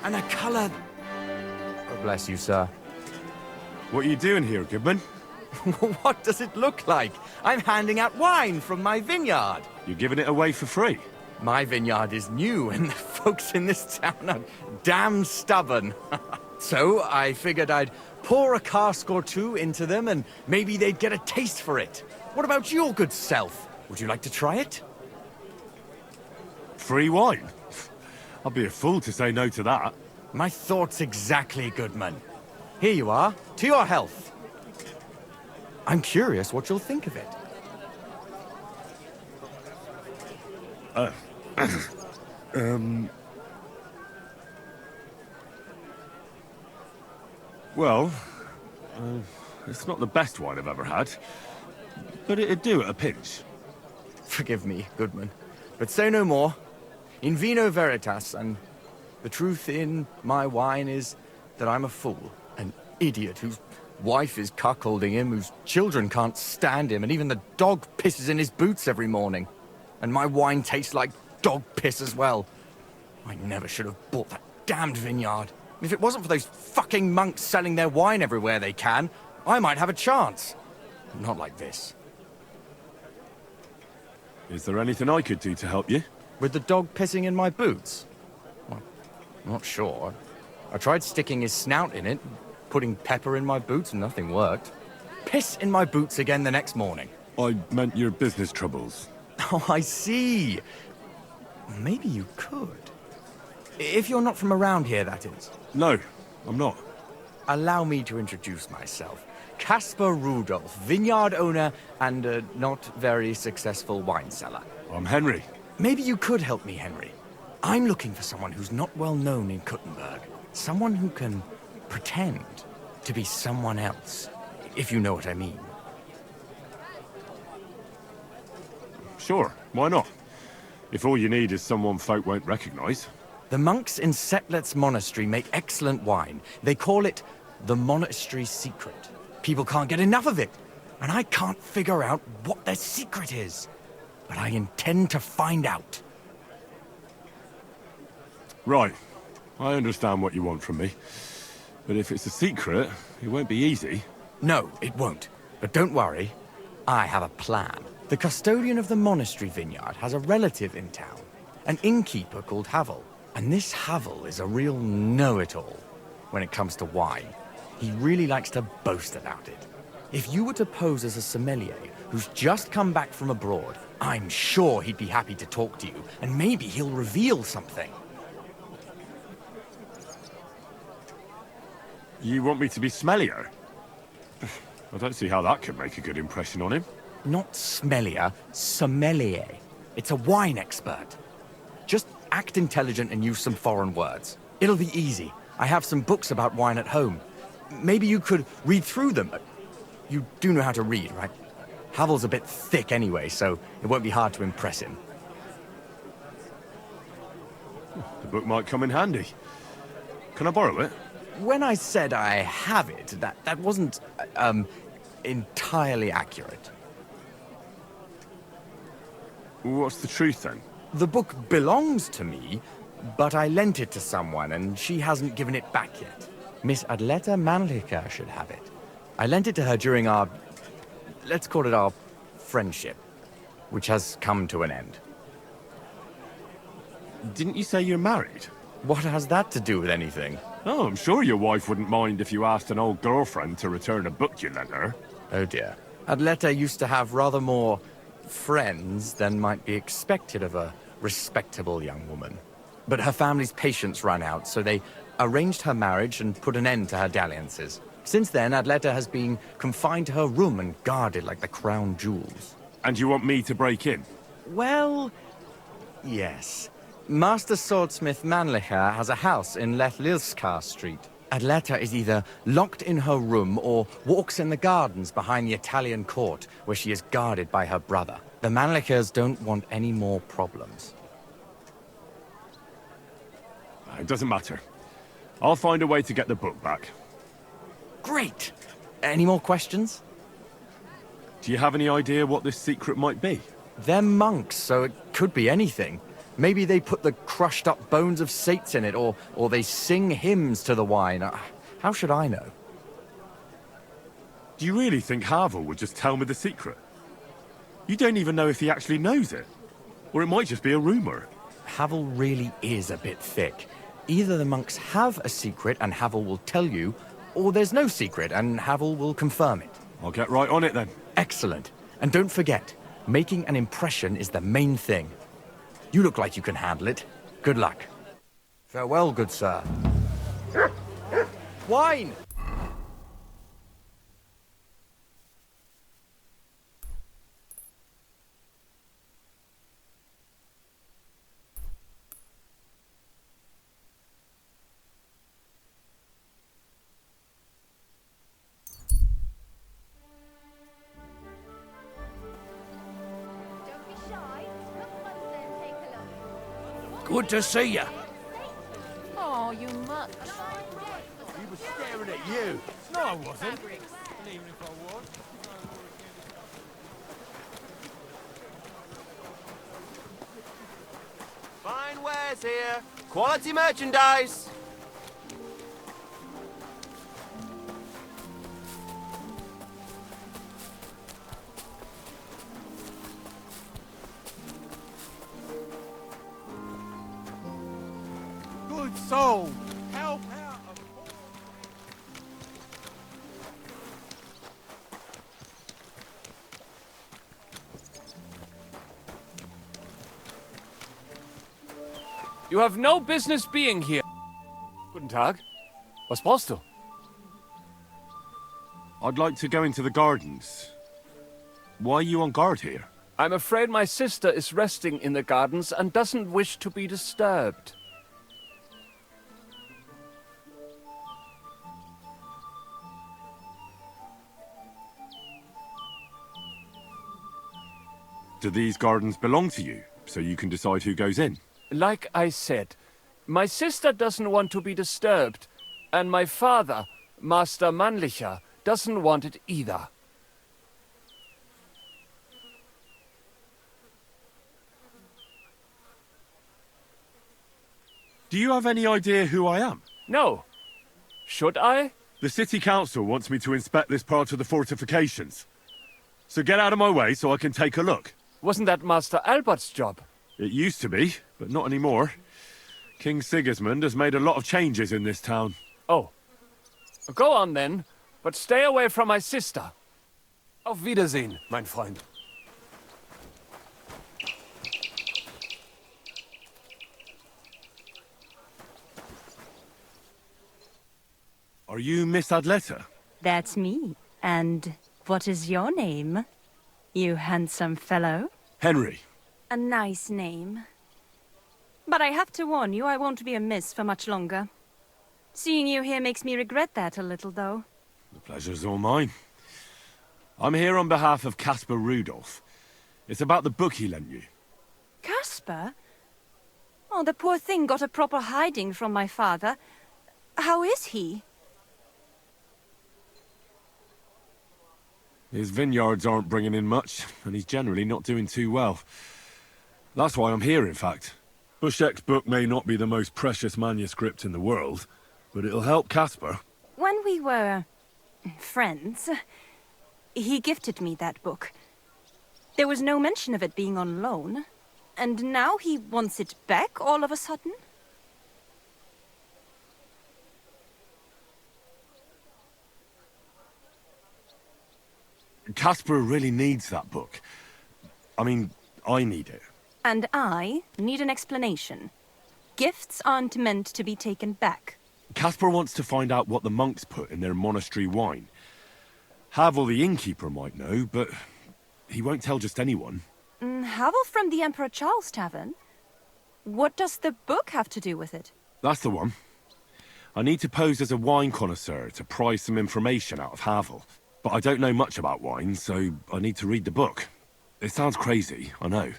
and a color... Oh, bless you, sir. What are you doing here, Goodman? What does it look like? I'm handing out wine from my vineyard. You're giving it away for free? My vineyard is new, and the folks in this town are damn stubborn. So I figured I'd pour a cask or two into them, and maybe they'd get a taste for it. What about your good self? Would you like to try it? Free wine? I'll be a fool to say no to that. My thoughts exactly, Goodman. Here you are, to your health. I'm curious what you'll think of it. Well, it's not the best wine I've ever had, but it'd do at a pinch. Forgive me, Goodman, but say no more. In Vino Veritas, and the truth in my wine is that I'm a fool, an idiot whose wife is cuckolding him, whose children can't stand him, and even the dog pisses in his boots every morning. And my wine tastes like dog piss as well. I never should have bought that damned vineyard. If it wasn't for those fucking monks selling their wine everywhere they can, I might have a chance. Not like this. Is there anything I could do to help you? With the dog pissing in my boots? Well, I'm not sure. I tried sticking his snout in it, putting pepper in my boots, and nothing worked. Piss in my boots again the next morning. I meant your business troubles. Oh, I see. Maybe you could. If you're not from around here, that is. No, I'm not. Allow me to introduce myself. Caspar Rudolph, vineyard owner and a not very successful wine seller. I'm Henry. Maybe you could help me, Henry. I'm looking for someone who's not well known in Kuttenberg. Someone who can pretend to be someone else, if you know what I mean. Sure, why not? If all you need is someone folk won't recognize. The monks in Setlet's monastery make excellent wine. They call it the monastery secret. People can't get enough of it, and I can't figure out what their secret is. But I intend to find out. Right. I understand what you want from me. But if it's a secret, it won't be easy. No, it won't. But don't worry. I have a plan. The custodian of the monastery vineyard has a relative in town, an innkeeper called Havel. And this Havel is a real know-it-all when it comes to wine. He really likes to boast about it. If you were to pose as a sommelier who's just come back from abroad, I'm sure he'd be happy to talk to you, and maybe he'll reveal something. You want me to be smellier? I don't see how that could make a good impression on him. Not smellier, sommelier. It's a wine expert. Just act intelligent and use some foreign words. It'll be easy. I have some books about wine at home. Maybe you could read through them. You do know how to read, right? Havel's a bit thick anyway, so it won't be hard to impress him. The book might come in handy. Can I borrow it? When I said I have it, that wasn't, entirely accurate. What's the truth, then? The book belongs to me, but I lent it to someone, and she hasn't given it back yet. Miss Adleta Mannlicher should have it. I lent it to her during our, let's call it our friendship, which has come to an end. Didn't you say you're married? What has that to do with anything? Oh, I'm sure your wife wouldn't mind if you asked an old girlfriend to return a book you lent her. Oh dear. Adleta used to have rather more friends than might be expected of a respectable young woman. But her family's patience ran out, so they arranged her marriage and put an end to her dalliances. Since then, Adleta has been confined to her room and guarded like the crown jewels. And you want me to break in? Well, yes. Master Swordsmith Mannlicher has a house in Lethlilskar Street. Adleta is either locked in her room or walks in the gardens behind the Italian court, where she is guarded by her brother. The Mannlichers don't want any more problems. It doesn't matter. I'll find a way to get the book back. Great! Any more questions? Do you have any idea what this secret might be? They're monks, so it could be anything. Maybe they put the crushed up bones of saints in it, or they sing hymns to the wine. How should I know? Do you really think Havel would just tell me the secret? You don't even know if he actually knows it. Or it might just be a rumor. Havel really is a bit thick. Either the monks have a secret and Havel will tell you, or there's no secret and Havel will confirm it. I'll get right on it then. Excellent. And don't forget, making an impression is the main thing. You look like you can handle it. Good luck. Farewell, good sir. Wine! Good to see you. Oh, you much. He was staring at you. No, I wasn't. And even if I was, Fine wares here. Quality merchandise. good soul. Help out. You have no business being here. Guten Tag. Was brauchst du? I'd like to go into the gardens. Why are you on guard here? I'm afraid my sister is resting in the gardens and doesn't wish to be disturbed. Do these gardens belong to you, so you can decide who goes in? Like I said, my sister doesn't want to be disturbed, and my father, Master Mannlicher, doesn't want it either. Do you have any idea who I am? No. Should I? The city council wants me to inspect this part of the fortifications. So get out of my way so I can take a look. Wasn't that Master Albert's job? It used to be, but not anymore. King Sigismund has made a lot of changes in this town. Oh. Go on then, but stay away from my sister. Auf Wiedersehen, mein Freund. Are you Miss Adletta? That's me. And what is your name, you handsome fellow? Henry. A nice name. But I have to warn you, I won't be a miss for much longer. Seeing you here makes me regret that a little, though. The pleasure's all mine. I'm here on behalf of Caspar Rudolph. It's about the book he lent you. Caspar? Oh, the poor thing got a proper hiding from my father. How is he? His vineyards aren't bringing in much, and he's generally not doing too well. That's why I'm here, in fact. Buschek's book may not be the most precious manuscript in the world, but it'll help Caspar. When we were friends, he gifted me that book. There was no mention of it being on loan. And now he wants it back all of a sudden? Caspar really needs that book. I mean, I need it. And I need an explanation. Gifts aren't meant to be taken back. Caspar wants to find out what the monks put in their monastery wine. Havel the innkeeper might know, but he won't tell just anyone. Havel from the Emperor Charles Tavern? What does the book have to do with it? That's the one. I need to pose as a wine connoisseur to pry some information out of Havel. But I don't know much about wine, so I need to read the book. It sounds crazy, I know.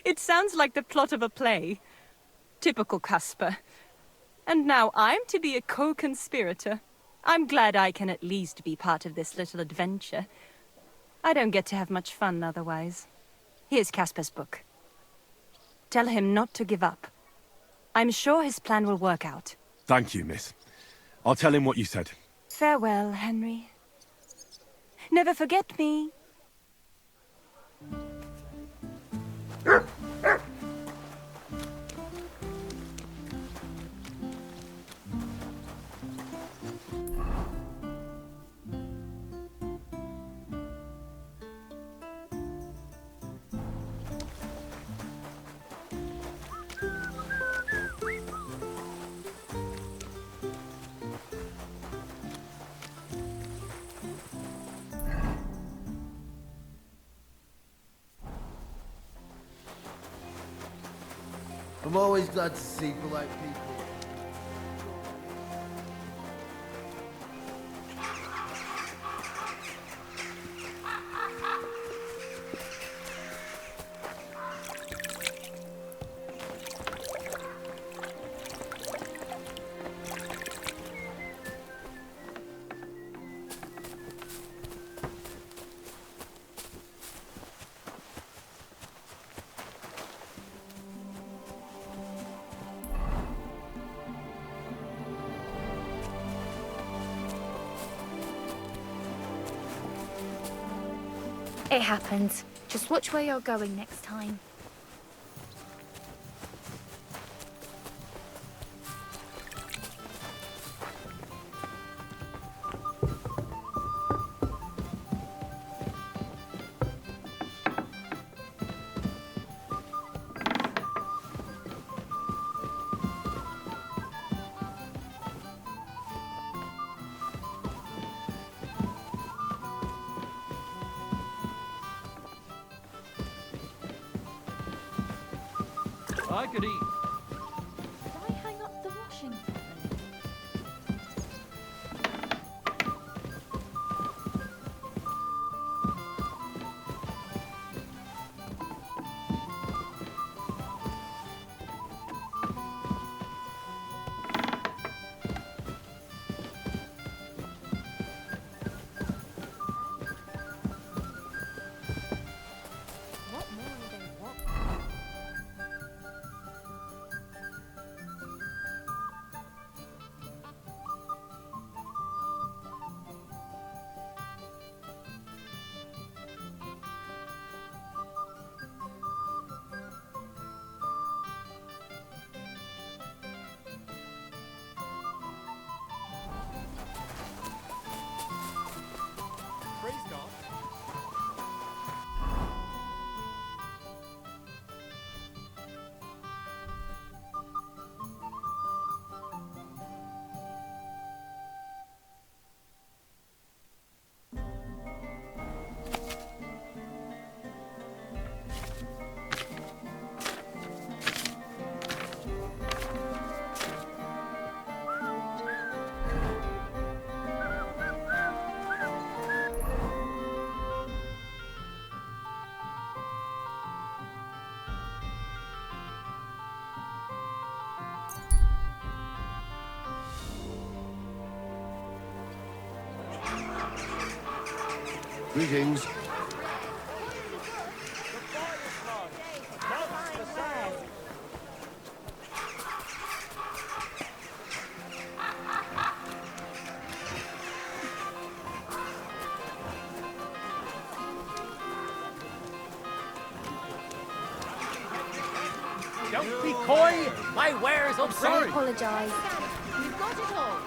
It sounds like the plot of a play. Typical Caspar. And now I'm to be a co-conspirator. I'm glad I can at least be part of this little adventure. I don't get to have much fun otherwise. Here's Caspar's book. Tell him not to give up. I'm sure his plan will work out. Thank you, miss. I'll tell him what you said. Farewell, Henry. Never forget me. I'm always glad to see polite people. It happens. Just watch where you're going next time. I could eat. Why hang up the washing machine? What more do they want? Praise God. Greetings. Don't be coy! My wares on I apologise. You've got it all.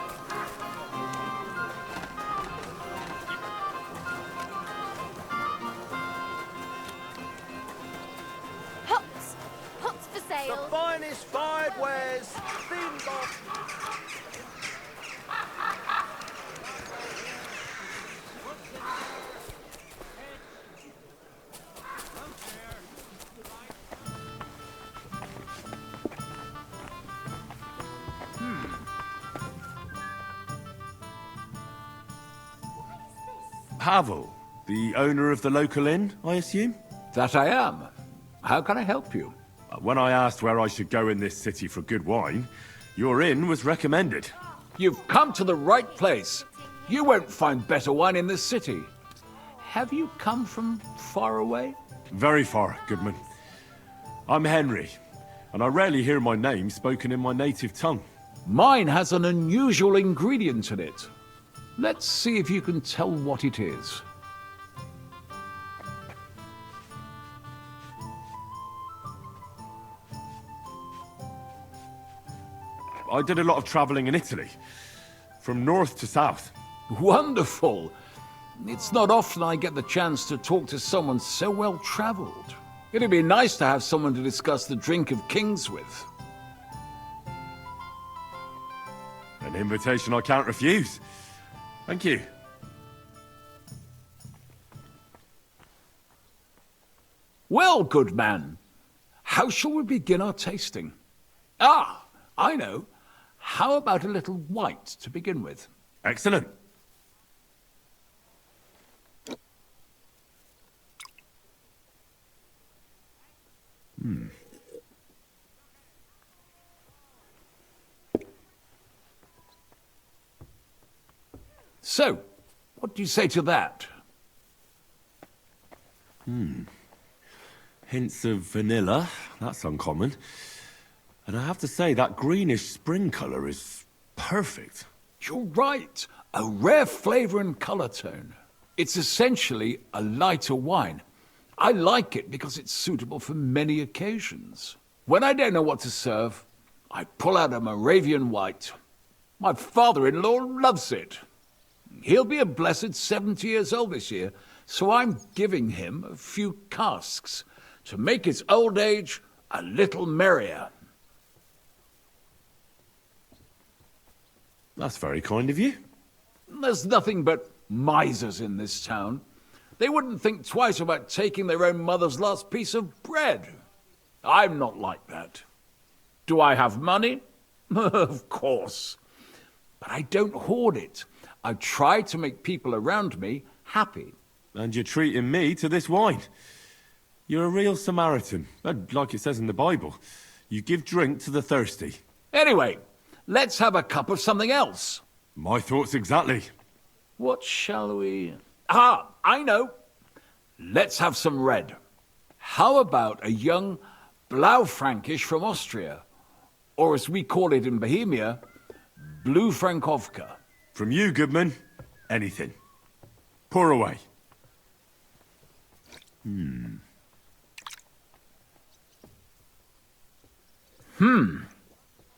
Pots! Pots for The sale! finest fired wares, thin box. Pavel, the owner of the local inn, I assume? That I am. How can I help you? When I asked where I should go in this city for good wine, your inn was recommended. You've come to the right place. You won't find better wine in this city. Have you come from far away? Very far, Goodman. I'm Henry, and I rarely hear my name spoken in my native tongue. Mine has an unusual ingredient in it. Let's see if you can tell what it is. I did a lot of travelling in Italy, from north to south. Wonderful! It's not often I get the chance to talk to someone so well-travelled. It'd be nice to have someone to discuss the drink of kings with. An invitation I can't refuse. Thank you. Well, good man, how shall we begin our tasting? Ah, I know. How about a little white to begin with? Excellent. So, what do you say to that? Hints of vanilla. That's uncommon. And I have to say, that greenish spring colour is perfect. You're right. A rare flavour and colour tone. It's essentially a lighter wine. I like it because it's suitable for many occasions. When I don't know what to serve, I pull out a Moravian white. My father-in-law loves it. He'll be a blessed 70 years old this year, so I'm giving him a few casks to make his old age a little merrier. That's very kind of you. There's nothing but misers in this town. They wouldn't think twice about taking their own mother's last piece of bread. I'm not like that. Do I have money? Of course. But I don't hoard it. I try to make people around me happy. And you're treating me to this wine. You're a real Samaritan. And like it says in the Bible, you give drink to the thirsty. Anyway, let's have a cup of something else. My thoughts exactly. What shall we... Ah, I know. Let's have some red. How about a young Blaufränkisch from Austria? Or as we call it in Bohemia, Blue Frankovka. From you, Goodman, anything. Pour away.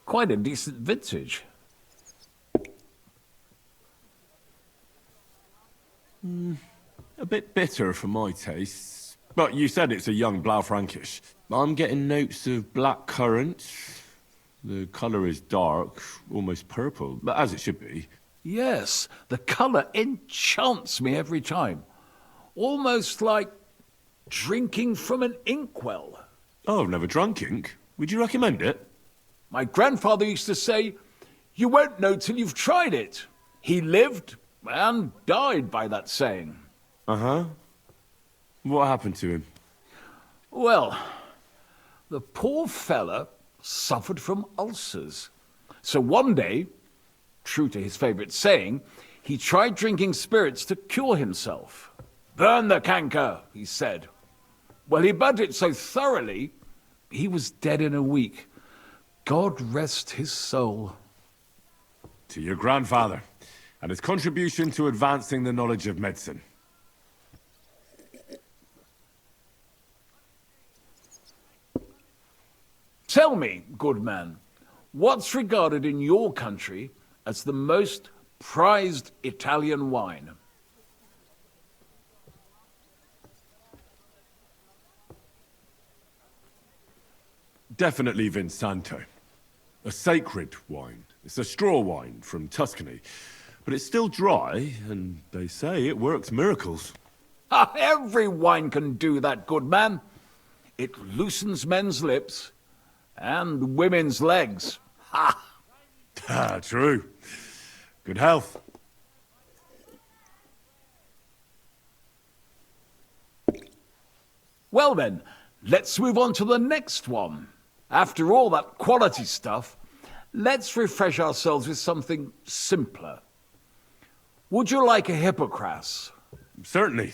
Quite a decent vintage. A bit bitter for my tastes. But you said it's a young Blaufränkisch. I'm getting notes of black currant. The colour is dark, almost purple, but as it should be. Yes, the colour enchants me every time. Almost like drinking from an inkwell. Oh, I've never drunk ink. Would you recommend it? My grandfather used to say, you won't know till you've tried it. He lived and died by that saying. Uh-huh. What happened to him? Well, the poor fella suffered from ulcers. So one day, true to his favourite saying, he tried drinking spirits to cure himself. Burn the canker, he said. Well, he burnt it so thoroughly, he was dead in a week. God rest his soul. To your grandfather, and his contribution to advancing the knowledge of medicine. Tell me, good man, what's regarded in your country as the most prized Italian wine? Definitely Vinsanto. A sacred wine. It's a straw wine from Tuscany. But it's still dry, and they say it works miracles. Every wine can do that, good man. It loosens men's lips and women's legs. Ha! Ah, true. Good health. Well then, let's move on to the next one. After all that quality stuff, let's refresh ourselves with something simpler. Would you like a Hippocras? Certainly.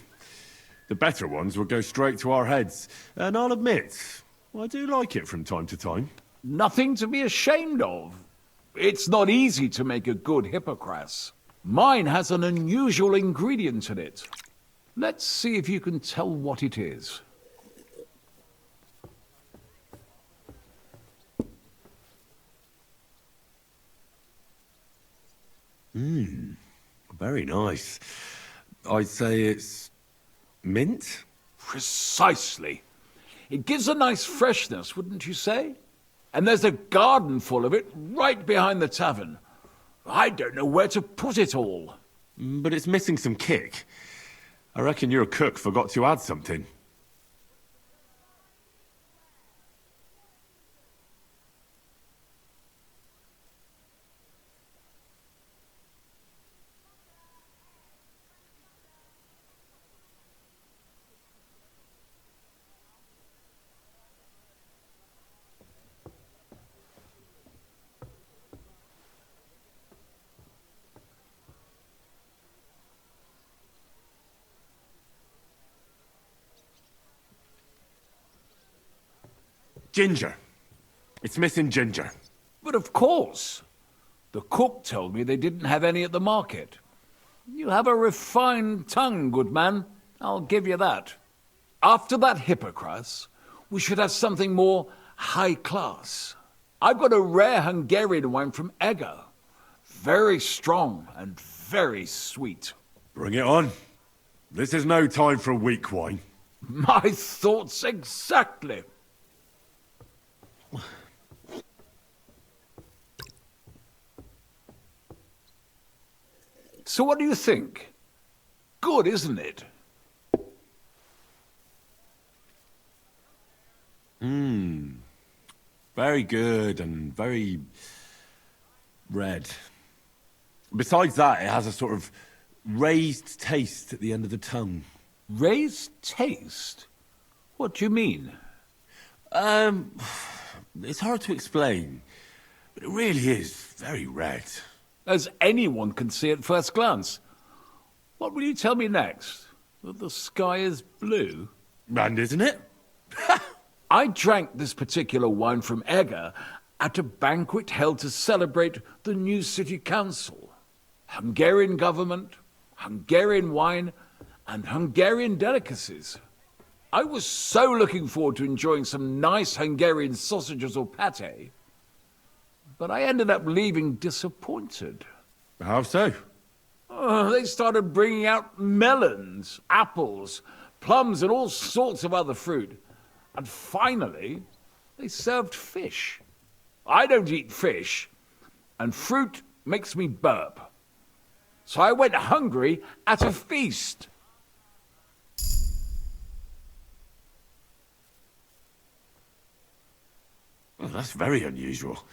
The better ones will go straight to our heads. And I'll admit, Well, I do like it from time to time. Nothing to be ashamed of. It's not easy to make a good hippocras. Mine has an unusual ingredient in it. Let's see if you can tell what it is. Very nice. I'd say it's mint? Precisely. It gives a nice freshness, wouldn't you say? And there's a garden full of it right behind the tavern. I don't know where to put it all. But it's missing some kick. I reckon your cook forgot to add something. Ginger. It's missing ginger. But of course. The cook told me they didn't have any at the market. You have a refined tongue, good man. I'll give you that. After that hippocras, we should have something more high class. I've got a rare Hungarian wine from Ega. Very strong and very sweet. Bring it on. This is no time for weak wine. My thoughts exactly. So what do you think? Good, isn't it? Very good and very red. Besides that, it has a sort of raised taste at the end of the tongue. Raised taste? What do you mean? It's hard to explain, but it really is very red. As anyone can see at first glance. What will you tell me next? That the sky is blue? And isn't it? I drank this particular wine from Ega at a banquet held to celebrate the new city council. Hungarian government, Hungarian wine, and Hungarian delicacies. I was so looking forward to enjoying some nice Hungarian sausages or pate, but I ended up leaving disappointed. How so? They started bringing out melons, apples, plums, and all sorts of other fruit. And finally, they served fish. I don't eat fish, and fruit makes me burp. So I went hungry at a feast. Well, that's very unusual.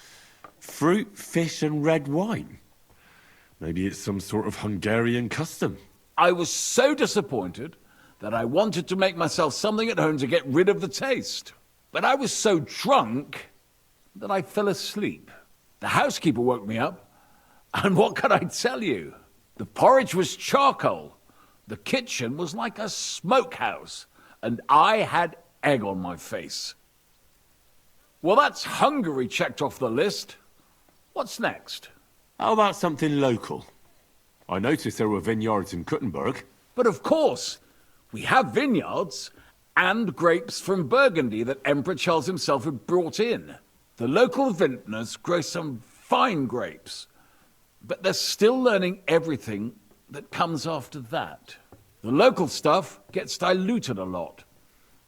Fruit, fish, and red wine. Maybe it's some sort of Hungarian custom. I was so disappointed that I wanted to make myself something at home to get rid of the taste. But I was so drunk that I fell asleep. The housekeeper woke me up, and what can I tell you? The porridge was charcoal. The kitchen was like a smokehouse, and I had egg on my face. Well, that's Hungary checked off the list. What's next? How about something local? I noticed there were vineyards in Kuttenberg. But of course, we have vineyards and grapes from Burgundy that Emperor Charles himself had brought in. The local vintners grow some fine grapes, but they're still learning everything that comes after that. The local stuff gets diluted a lot.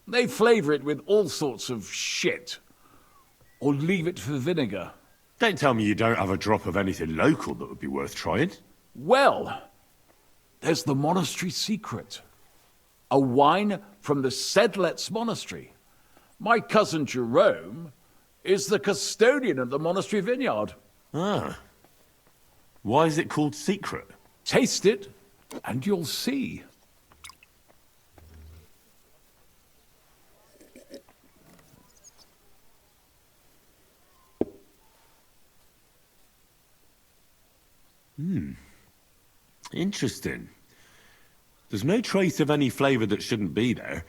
They flavor it with all sorts of shit, or leave it for vinegar. Don't tell me you don't have a drop of anything local that would be worth trying. Well, there's the monastery secret. A wine from the Sedlets monastery. My cousin Jerome is the custodian of the monastery vineyard. Ah. Why is it called secret? Taste it, and you'll see. Interesting. There's no trace of any flavour that shouldn't be there.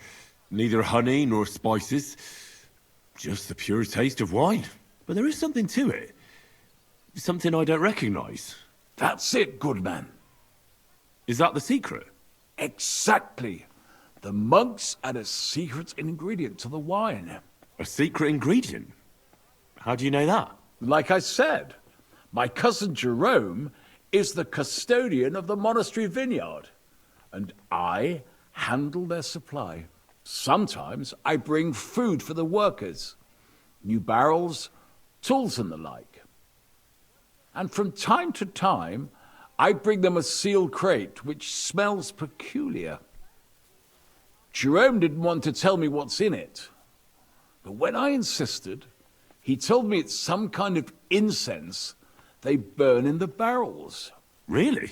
Neither honey nor spices. Just the pure taste of wine. But there is something to it. Something I don't recognize. That's it, good man. Is that the secret? Exactly. The monks add a secret ingredient to the wine. A secret ingredient? How do you know that? Like I said, my cousin Jerome is the custodian of the monastery vineyard, and I handle their supply. Sometimes I bring food for the workers, new barrels, tools and the like. And from time to time, I bring them a sealed crate which smells peculiar. Jerome didn't want to tell me what's in it, but when I insisted, he told me it's some kind of incense they burn in the barrels. Really?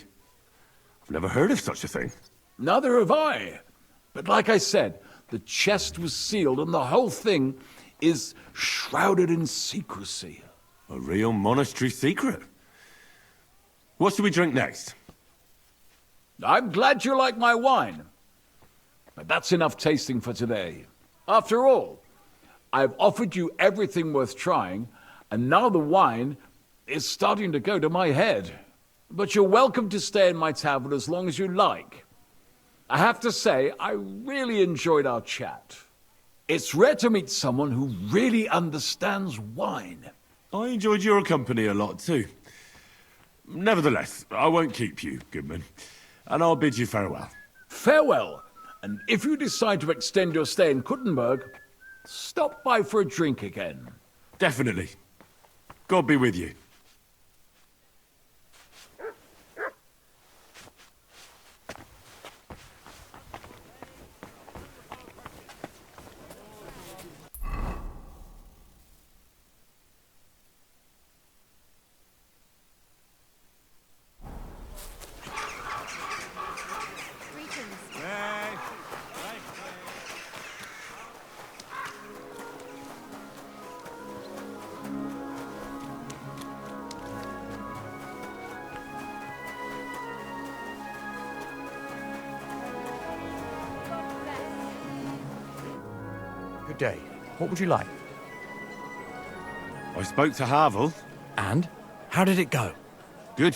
I've never heard of such a thing. Neither have I. But like I said, the chest was sealed and the whole thing is shrouded in secrecy. A real monastery secret. What should we drink next? I'm glad you like my wine. But that's enough tasting for today. After all, I've offered you everything worth trying, and now the wine is starting to go to my head. But you're welcome to stay in my tavern as long as you like. I have to say, I really enjoyed our chat. It's rare to meet someone who really understands wine. I enjoyed your company a lot too. Nevertheless, I won't keep you, Goodman, and I'll bid you farewell. Farewell, and if you decide to extend your stay in Kuttenberg, stop by for a drink again. Definitely. God be with you. Good day. What would you like? I spoke to Havel. And? How did it go? Good.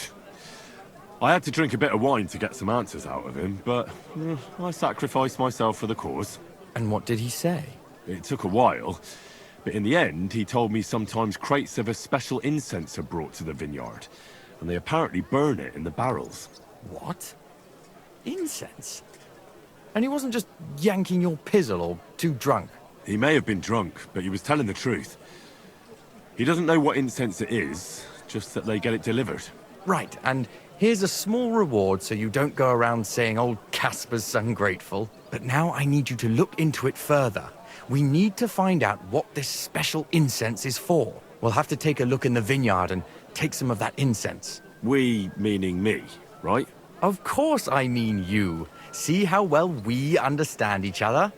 I had to drink a bit of wine to get some answers out of him, but I sacrificed myself for the cause. And what did he say? It took a while, but in the end, he told me sometimes crates of a special incense are brought to the vineyard, and they apparently burn it in the barrels. What? Incense? And he wasn't just yanking your pizzle or too drunk? He may have been drunk, but he was telling the truth. He doesn't know what incense it is, just that they get it delivered. Right, and here's a small reward so you don't go around saying old Casper's ungrateful. But now I need you to look into it further. We need to find out what this special incense is for. We'll have to take a look in the vineyard and take some of that incense. We, meaning me, right? Of course I mean you. See how well we understand each other?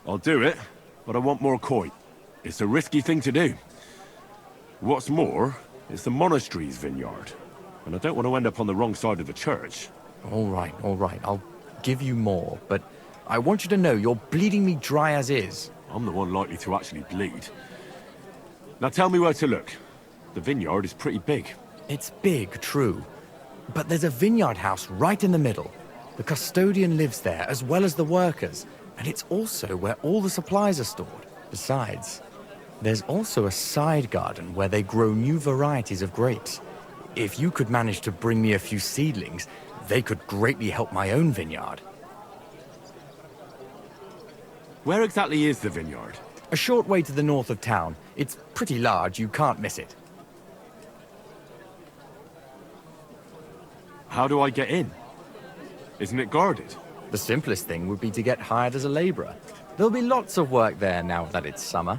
I'll do it, but I want more coin. It's a risky thing to do. What's more, it's the monastery's vineyard, and I don't want to end up on the wrong side of the church. All right. I'll give you more, but I want you to know you're bleeding me dry as is. I'm the one likely to actually bleed. Now tell me where to look. The vineyard is pretty big. It's big, true. But there's a vineyard house right in the middle. The custodian lives there, as well as the workers. And it's also where all the supplies are stored. Besides, there's also a side garden where they grow new varieties of grapes. If you could manage to bring me a few seedlings, they could greatly help my own vineyard. Where exactly is the vineyard? A short way to the north of town. It's pretty large, you can't miss it. How do I get in? Isn't it guarded? The simplest thing would be to get hired as a laborer. There'll be lots of work there now that it's summer.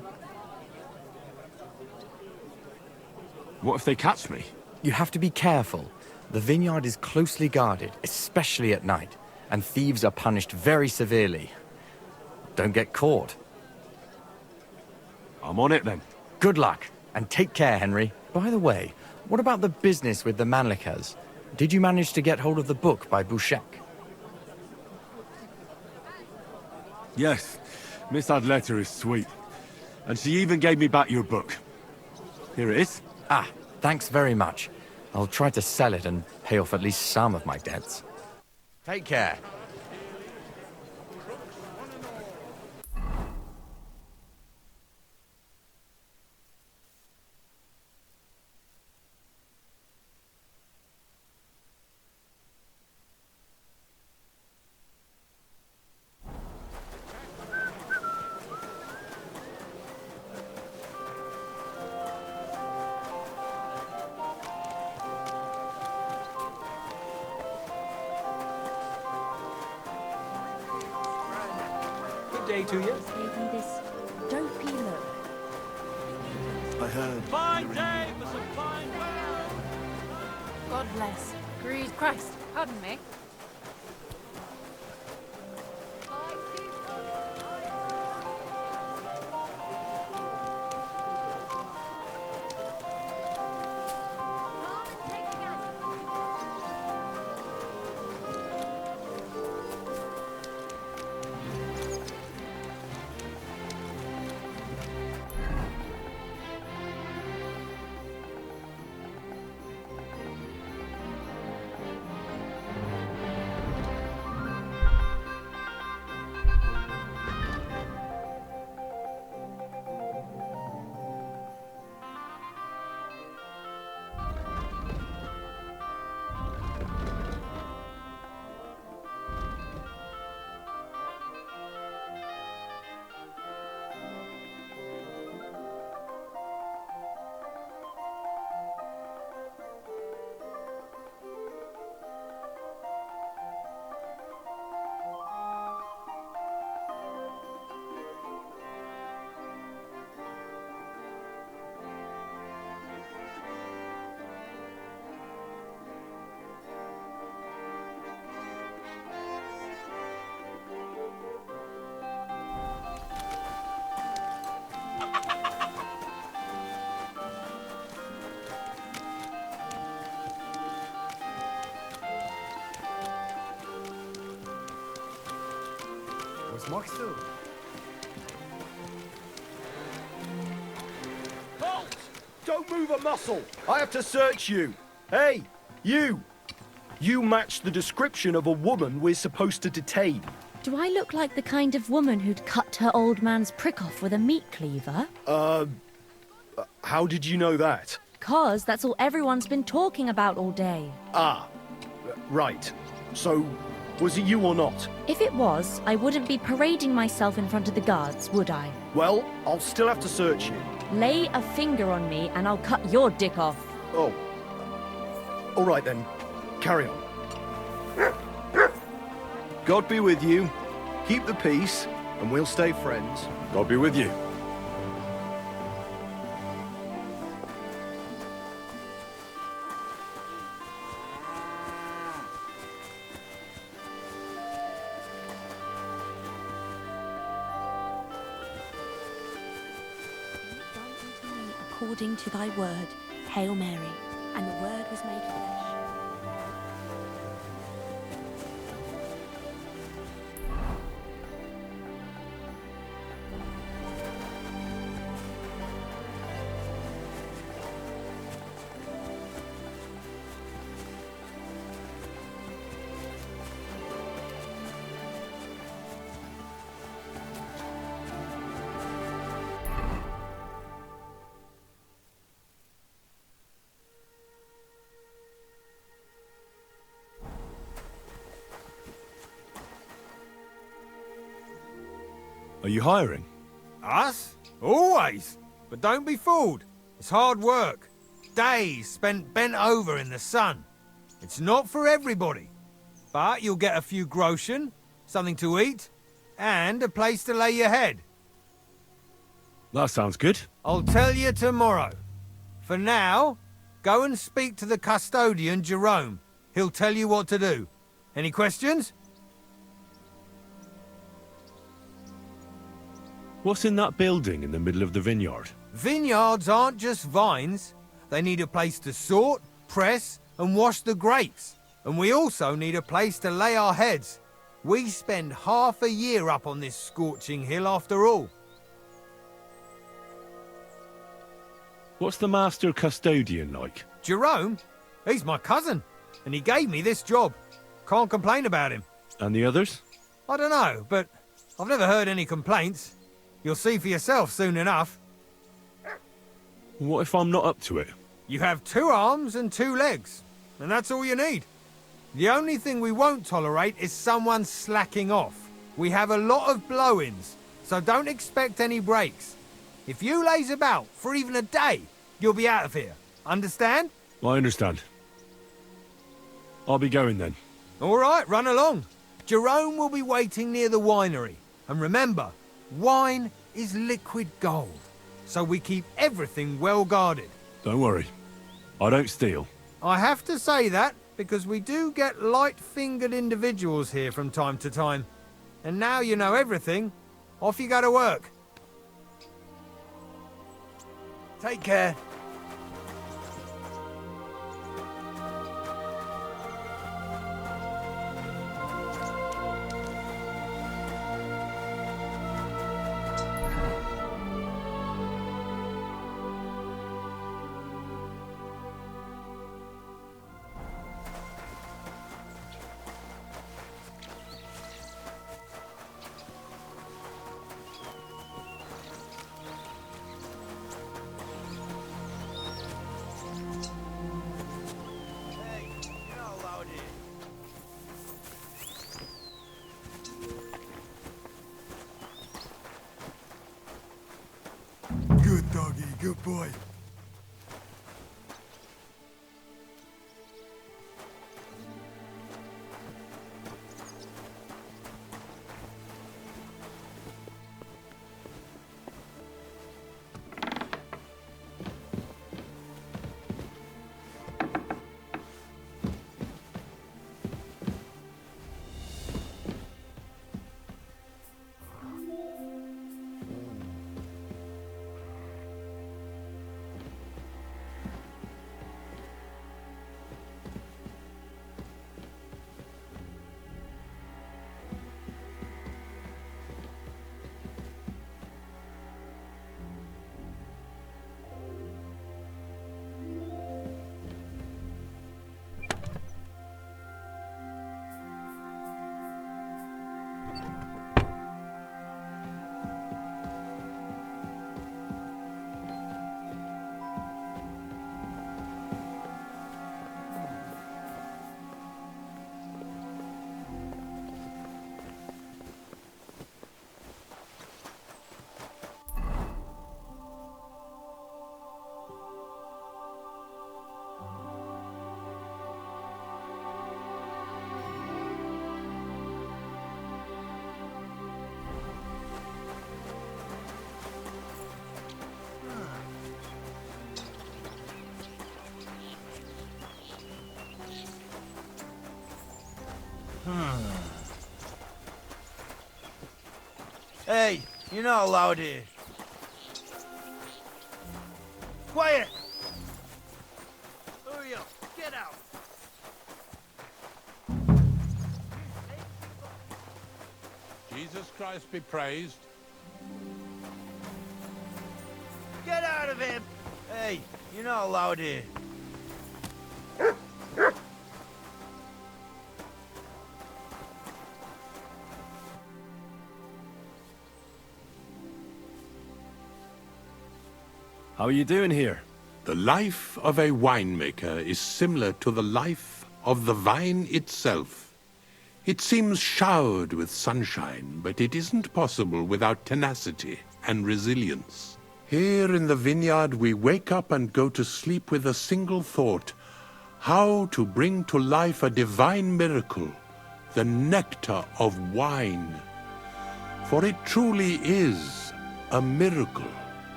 What if they catch me? You have to be careful. The vineyard is closely guarded, especially at night, and thieves are punished very severely. Don't get caught. I'm on it then. Good luck, and take care, Henry. By the way, what about the business with the Mannlichers? Did you manage to get hold of the book by Bouchek? Yes, Miss Adletter is sweet. And she even gave me back your book. Here it is. Ah, thanks very much. I'll try to sell it and pay off at least some of my debts. Take care. Day to you. Taking this dopey look. I heard. Fine day for some fine weather. God bless. Christ, pardon me. Was machst du? Halt! Don't move a muscle! I have to search you. Hey, you! You match the description of a woman we're supposed to detain. Do I look like the kind of woman who'd cut her old man's prick off with a meat cleaver? How did you know that? 'Cause that's all everyone's been talking about all day. Ah, right. So, was it you or not? If it was, I wouldn't be parading myself in front of the guards, would I? Well, I'll still have to search you. Lay a finger on me and I'll cut your dick off. Oh. All right then. Carry on. God be with you. Keep the peace, and we'll stay friends. God be with you. Done unto me according to thy word, Hail Mary, and the word was made flesh. Are you hiring? Us? Always. But don't be fooled. It's hard work. Days spent bent over in the sun. It's not for everybody. But you'll get a few groschen, something to eat, and a place to lay your head. That sounds good. I'll tell you tomorrow. For now, go and speak to the custodian, Jerome. He'll tell you what to do. Any questions? What's in that building in the middle of the vineyard? Vineyards aren't just vines. They need a place to sort, press, and wash the grapes. And we also need a place to lay our heads. We spend half a year up on this scorching hill after all. What's the Master Custodian like? Jerome? He's my cousin, and he gave me this job. Can't complain about him. And the others? I don't know, but I've never heard any complaints. You'll see for yourself soon enough. What if I'm not up to it? You have 2 arms and 2 legs, and that's all you need. The only thing we won't tolerate is someone slacking off. We have a lot of blow-ins, so don't expect any breaks. If you laze about for even a day, you'll be out of here. Understand? I understand. I'll be going then. All right, run along. Jerome will be waiting near the winery. And remember, wine is liquid gold, so we keep everything well guarded. Don't worry. I don't steal. I have to say that because we do get light-fingered individuals here from time to time. And now you know everything, off you go to work. Take care. Good doggy, good boy. Hey, you're not allowed here. Quiet! Hurry up, get out! Jesus Christ be praised. Get out of here! Hey, you're not allowed here. How are you doing here? The life of a winemaker is similar to the life of the vine itself. It seems showered with sunshine, but it isn't possible without tenacity and resilience. Here in the vineyard, we wake up and go to sleep with a single thought: how to bring to life a divine miracle, the nectar of wine. For it truly is a miracle.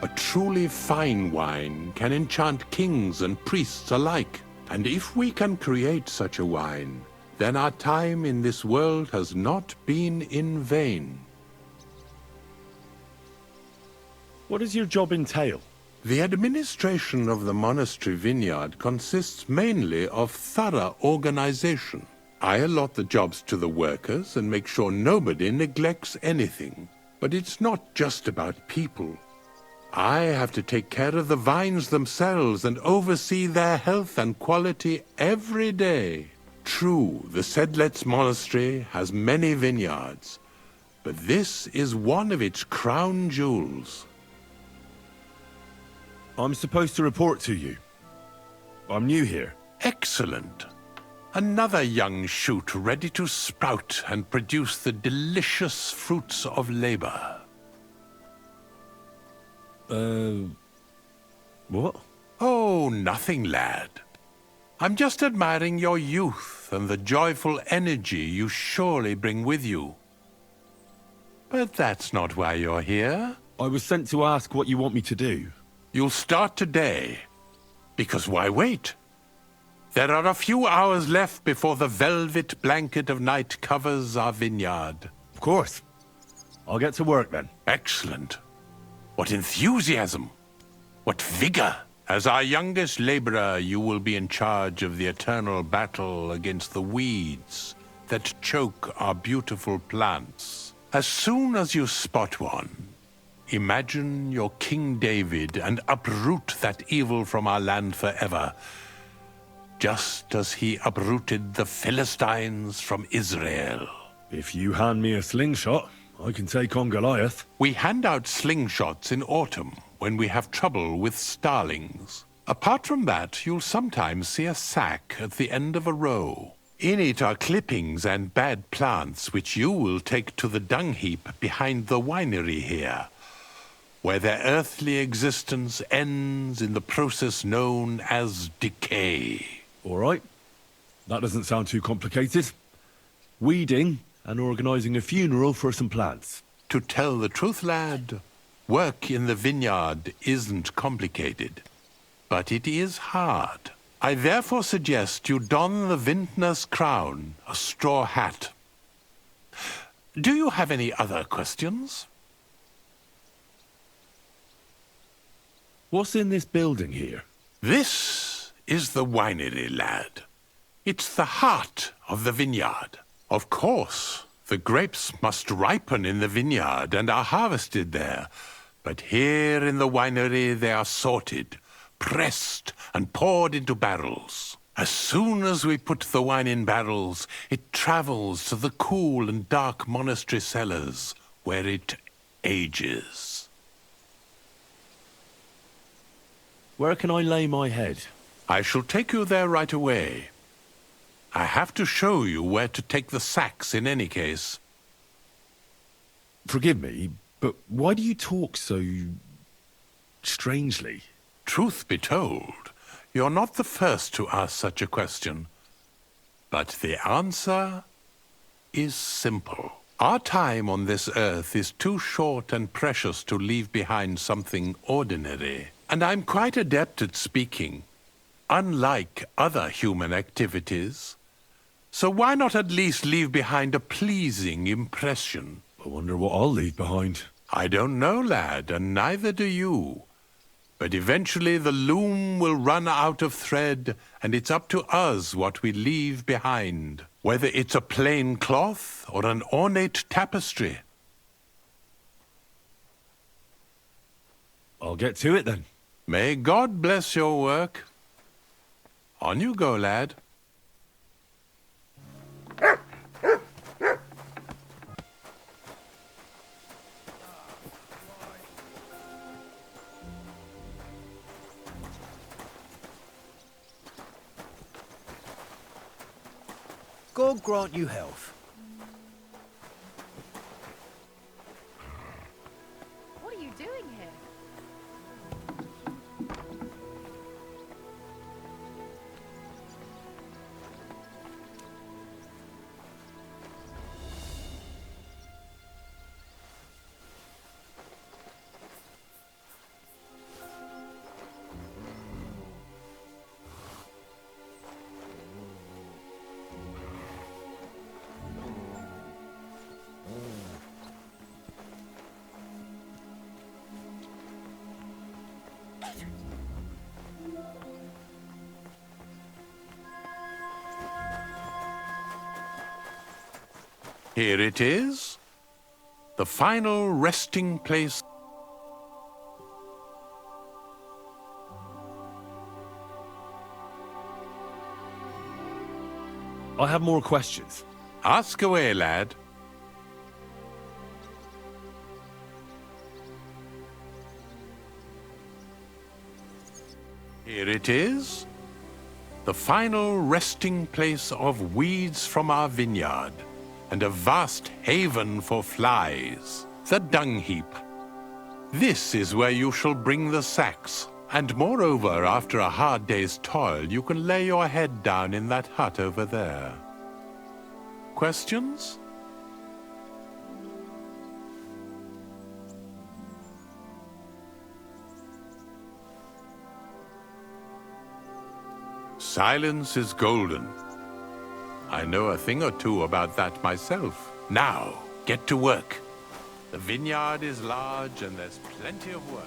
A truly fine wine can enchant kings and priests alike. And if we can create such a wine, then our time in this world has not been in vain. What does your job entail? The administration of the monastery vineyard consists mainly of thorough organization. I allot the jobs to the workers and make sure nobody neglects anything. But it's not just about people. I have to take care of the vines themselves and oversee their health and quality every day. True, the Sedlets Monastery has many vineyards, but this is one of its crown jewels. I'm supposed to report to you. I'm new here. Excellent. Another young shoot ready to sprout and produce the delicious fruits of labor. What? Oh, nothing, lad. I'm just admiring your youth and the joyful energy you surely bring with you. But that's not why you're here. I was sent to ask what you want me to do. You'll start today. Because why wait? There are a few hours left before the velvet blanket of night covers our vineyard. Of course. I'll get to work then. Excellent. What enthusiasm! What vigor! As our youngest laborer, you will be in charge of the eternal battle against the weeds that choke our beautiful plants. As soon as you spot one, imagine you're King David and uproot that evil from our land forever, just as he uprooted the Philistines from Israel. If you hand me a slingshot, I can take on Goliath. We hand out slingshots in autumn when we have trouble with starlings. Apart from that, you'll sometimes see a sack at the end of a row. In it are clippings and bad plants which you will take to the dung heap behind the winery here, where their earthly existence ends in the process known as decay. All right. That doesn't sound too complicated. Weeding and organising a funeral for some plants. To tell the truth, lad, work in the vineyard isn't complicated, but it is hard. I therefore suggest you don the vintner's crown, a straw hat. Do you have any other questions? What's in this building here? This is the winery, lad. It's the heart of the vineyard. Of course, the grapes must ripen in the vineyard and are harvested there. But here in the winery they are sorted, pressed, and poured into barrels. As soon as we put the wine in barrels, it travels to the cool and dark monastery cellars, where it ages. Where can I lay my head? I shall take you there right away. I have to show you where to take the sacks in any case. Forgive me, but why do you talk so strangely? Truth be told, you're not the first to ask such a question. But the answer is simple. Our time on this earth is too short and precious to leave behind something ordinary. And I'm quite adept at speaking, unlike other human activities. So why not at least leave behind a pleasing impression? I wonder what I'll leave behind. I don't know, lad, and neither do you. But eventually the loom will run out of thread, and it's up to us what we leave behind, whether it's a plain cloth or an ornate tapestry. I'll get to it then. May God bless your work. On you go, lad. God grant you health. What are you doing here? Here it is. The final resting place. I have more questions. Ask away, lad. Here it is. The final resting place of weeds from our vineyard, and a vast haven for flies, the dung heap. This is where you shall bring the sacks, and moreover, after a hard day's toil, you can lay your head down in that hut over there. Questions? Silence is golden. I know a thing or two about that myself. Now, get to work. The vineyard is large and there's plenty of work.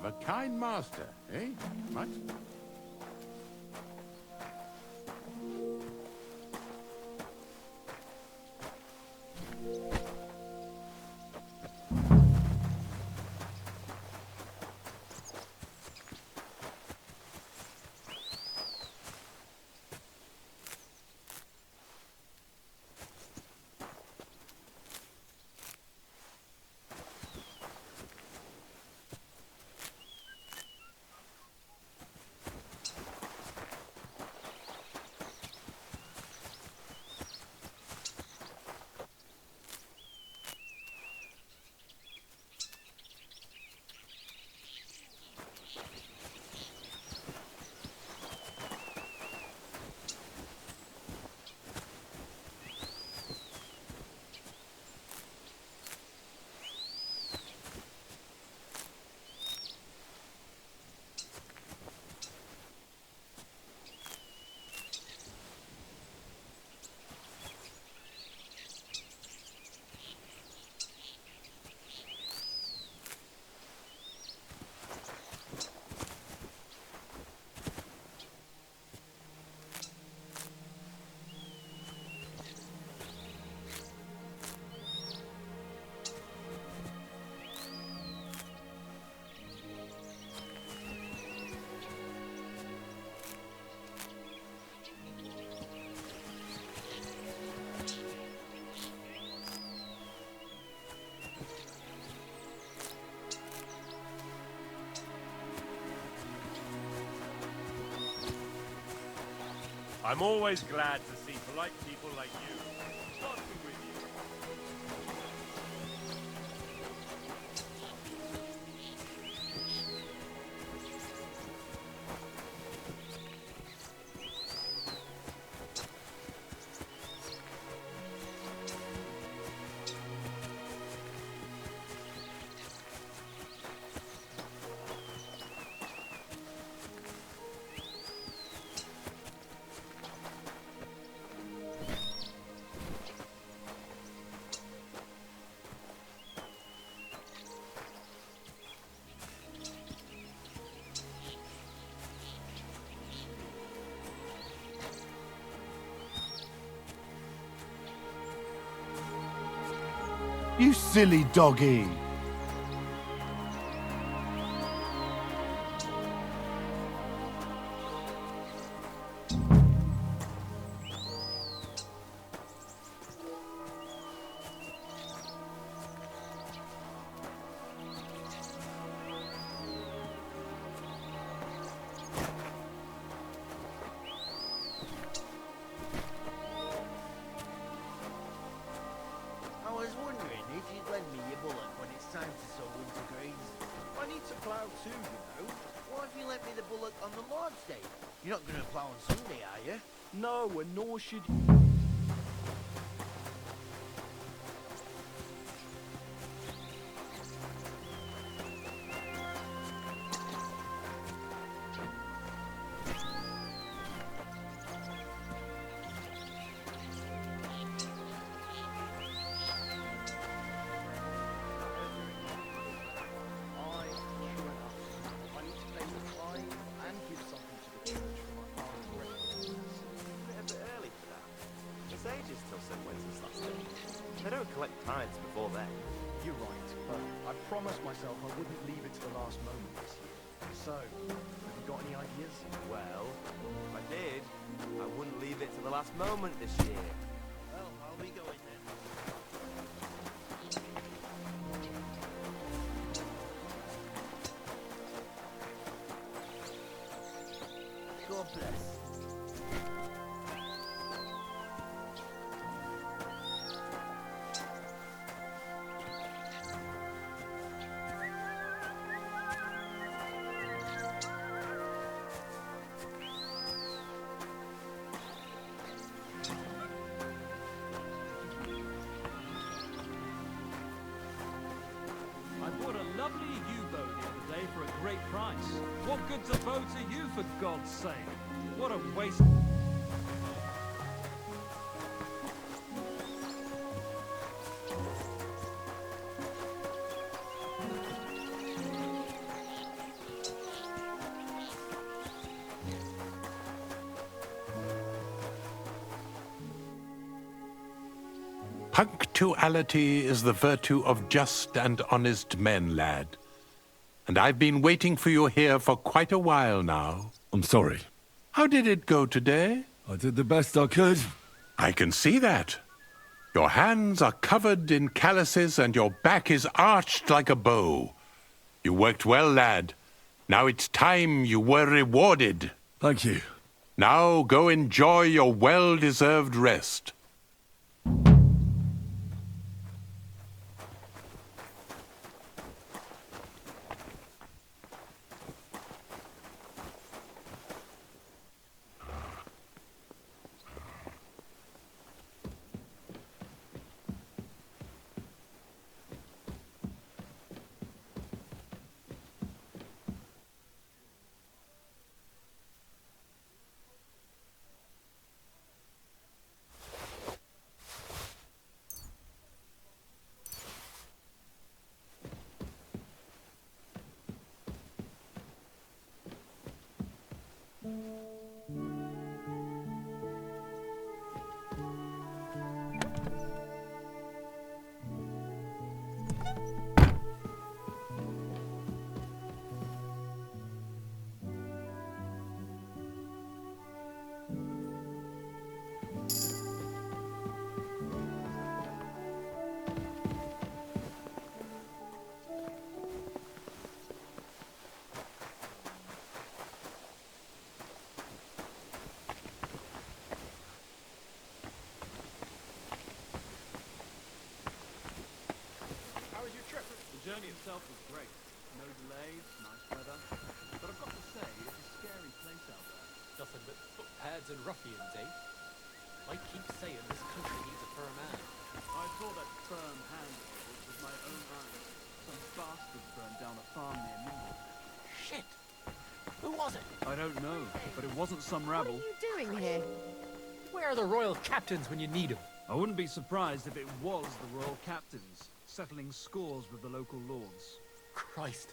have a kind master, eh? What? I'm always glad to see polite people like you. Dancing with you. You silly doggy! I was wondering if you'd lend me your bullock when it's time to sow winter grains. I need to plough too, you know. What if you lent me the bullock on the Lord's Day? You're not going to plough on Sunday, are you? No, and nor should you. They don't collect tithes before then. You're right, but I promised myself I wouldn't leave it to the last moment this year. So, have you got any ideas? Well, if I did, I wouldn't leave it to the last moment this year. Well, I'll be going then. God bless. I bought a lovely U-boat the other day for a great price. What good's a boat to you, for God's sake? What a waste... Punctuality is the virtue of just and honest men, lad. And I've been waiting for you here for quite a while now. I'm sorry. How did it go today? I did the best I could. I can see that. Your hands are covered in calluses and your back is arched like a bow. You worked well, lad. Now it's time you were rewarded. Thank you. Now go enjoy your well-deserved rest. The journey itself was great. No delays, nice weather. But I've got to say, it's a scary place out there. Nothing but footpads and ruffians, eh? I keep saying this country needs a firm hand. I saw that firm hand of yours with my own eyes. Some bastards burned down a farm near Nimble. Shit! Who was it? I don't know, but it wasn't some rabble. What are you doing here? Where are the royal captains when you need them? I wouldn't be surprised if it was the royal captains, settling scores with the local lords. Christ.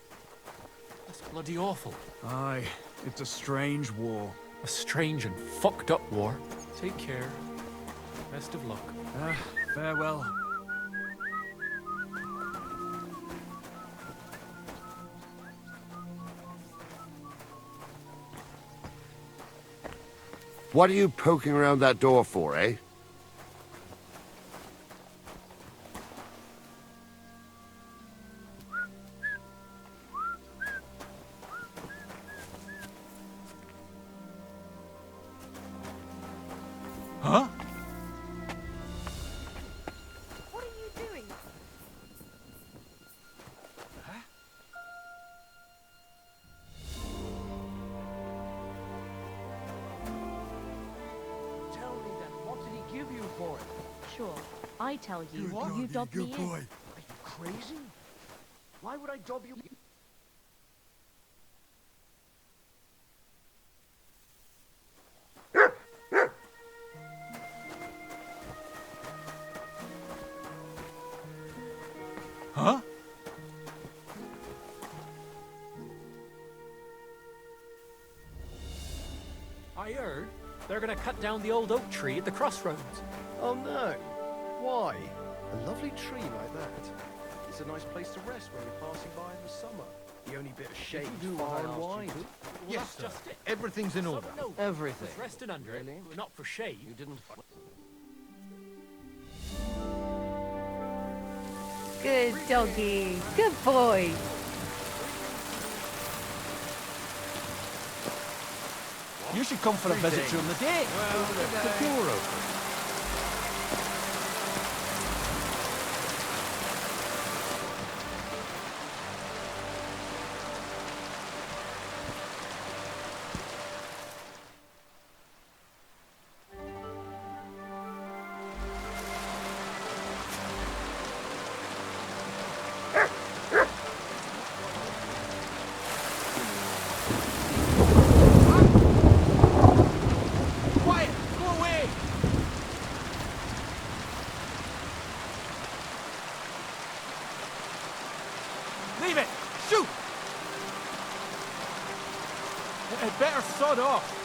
That's bloody awful. Aye, it's a strange war. A strange and fucked up war. Take care. Best of luck. Farewell. What are you poking around that door for, eh? Huh? What are you doing? Tell me then, what did he give you for it? Sure, I tell you, you dob me in. Are you crazy? Why would I dob you? Huh? I heard they're gonna cut down the old oak tree at the crossroads. Oh no. Why? A lovely tree like that. It's a nice place to rest when you're passing by in the summer. The only bit of shade far and wide. Yes, sir. Everything's in order. No, Everything. was resting under it, not for shade. You didn't. Good doggy. Good boy. You should come for a visit during the day. Well, the door open. Leave it! Shoot! It better sod off.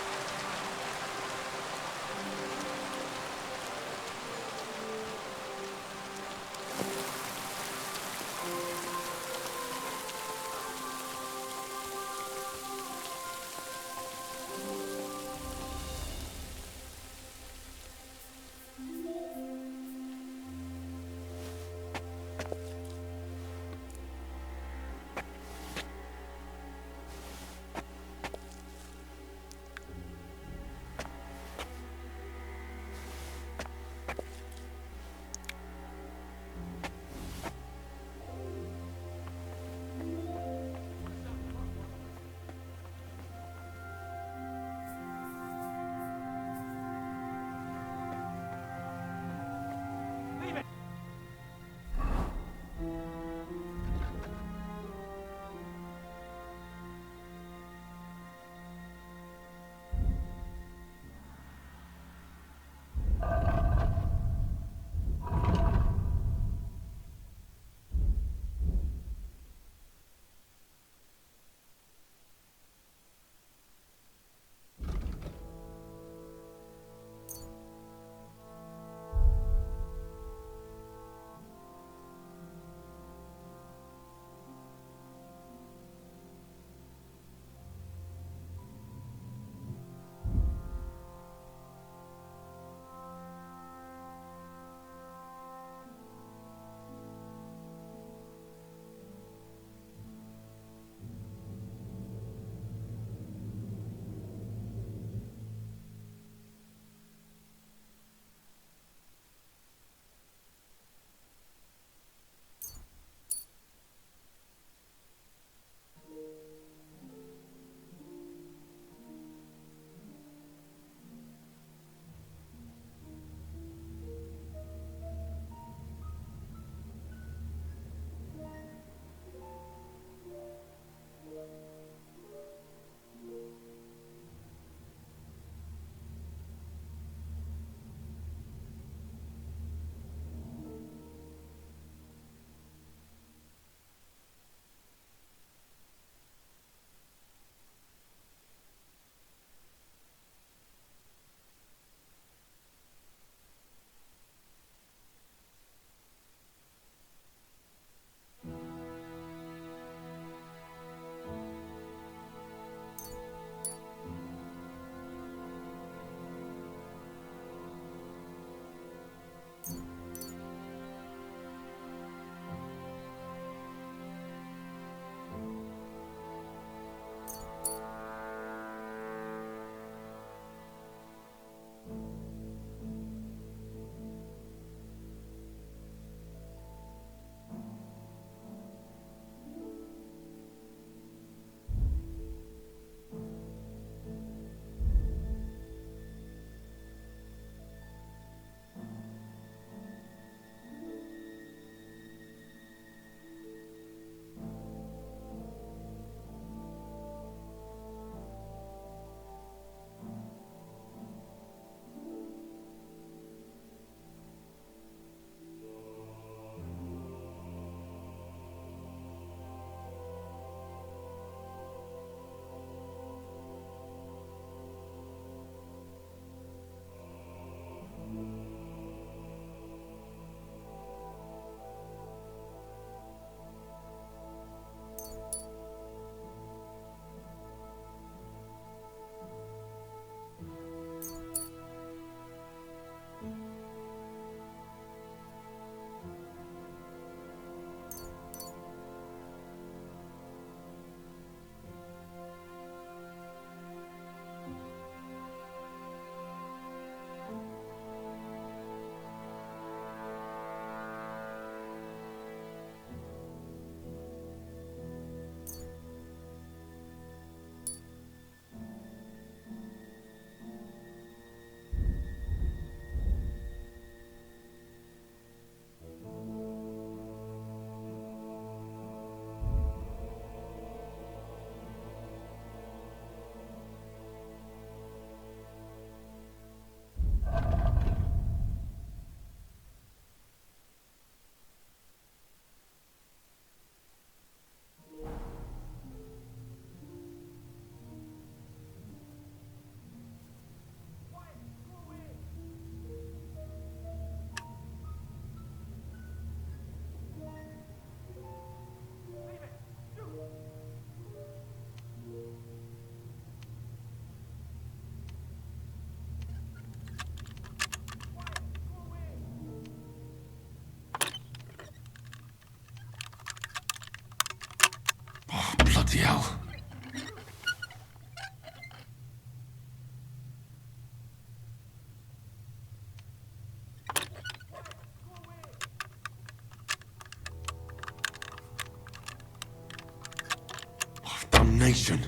Damnation.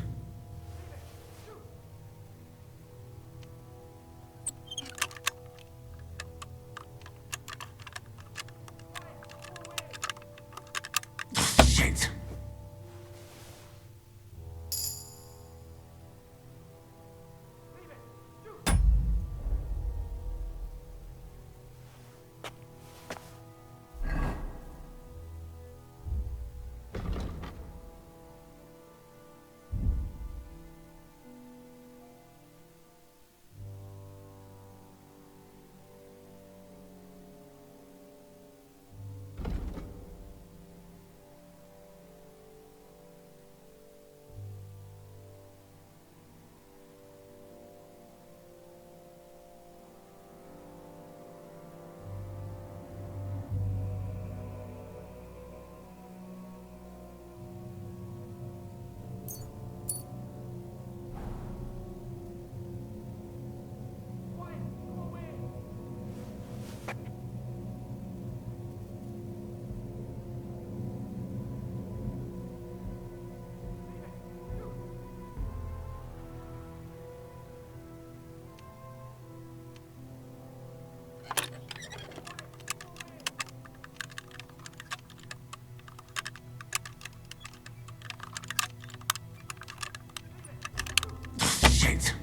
Shit. Shit.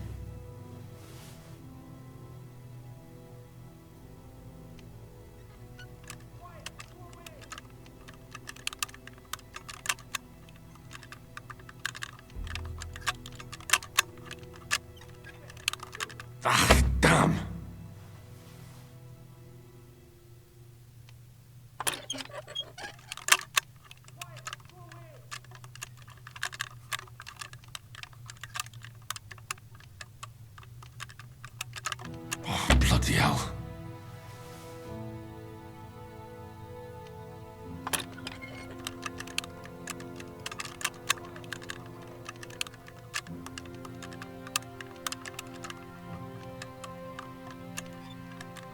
Ah, damn. Oh, bloody hell.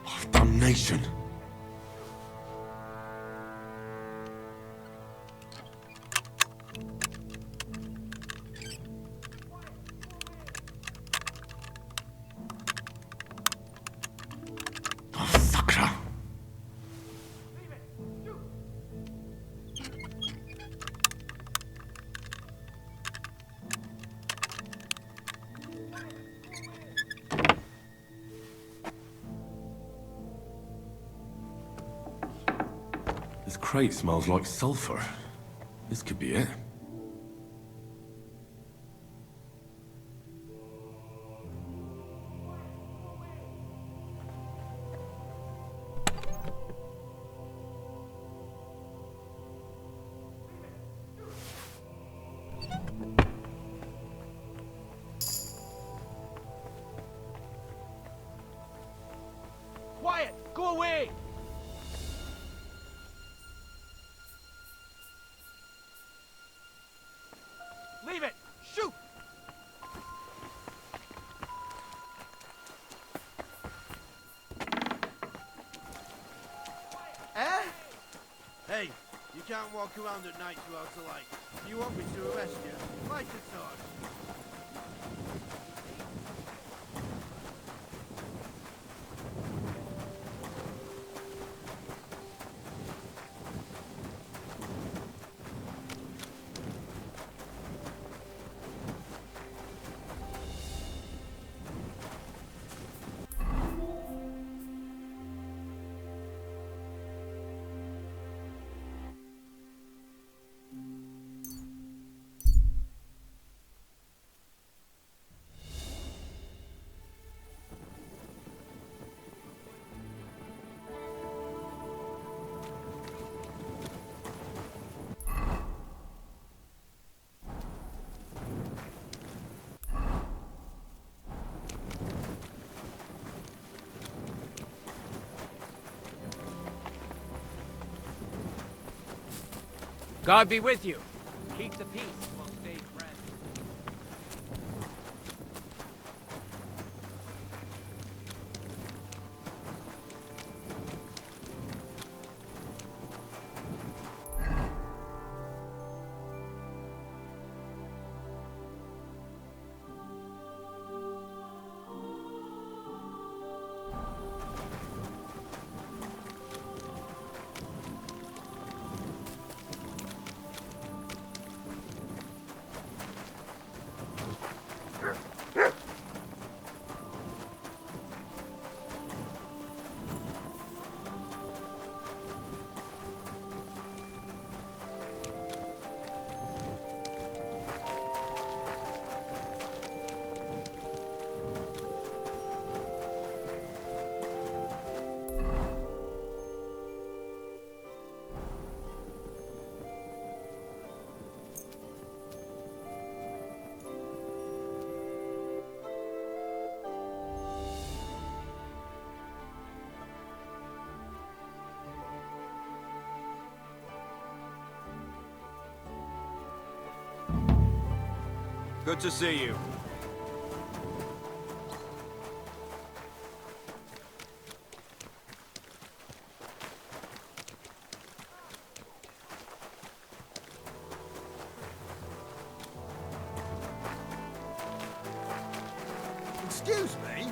Oh, damnation. Oh, sucker. This crate smells like sulfur. This could be it. Quiet! Go away! Leave it! Shoot! Eh? Hey, you can't walk around at night without a light. You want me to arrest you? Light a torch. God be with you. Keep the peace among stay friends. Good to see you. Excuse me?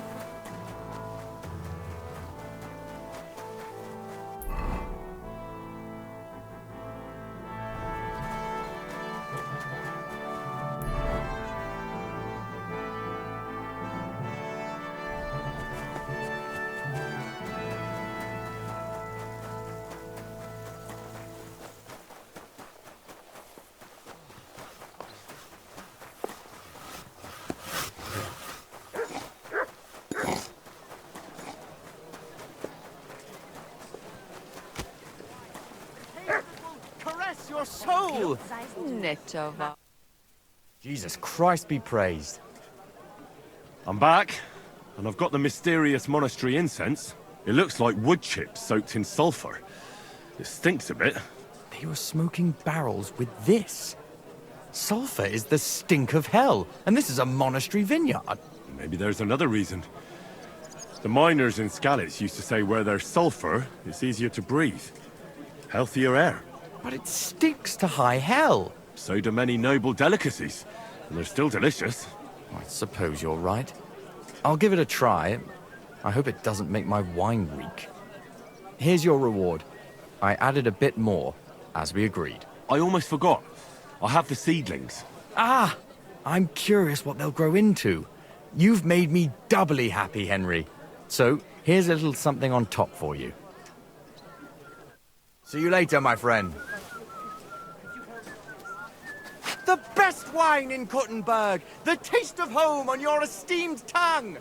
Caress your soul! Netowa. Jesus Christ be praised. I'm back, and I've got the mysterious monastery incense. It looks like wood chips soaked in sulfur. It stinks a bit. They were smoking barrels with this. Sulfur is the stink of hell, and this is a monastery vineyard. Maybe there's another reason. The miners in Skalitz used to say where there's sulfur, it's easier to breathe. Healthier air. But it stinks to high hell. So do many noble delicacies, and they're still delicious. I suppose you're right. I'll give it a try. I hope it doesn't make my wine reek. Here's your reward. I added a bit more, as we agreed. I almost forgot. I have the seedlings. Ah! I'm curious what they'll grow into. You've made me doubly happy, Henry. So, here's a little something on top for you. See you later, my friend. The best wine in Kuttenberg! The taste of home on your esteemed tongue!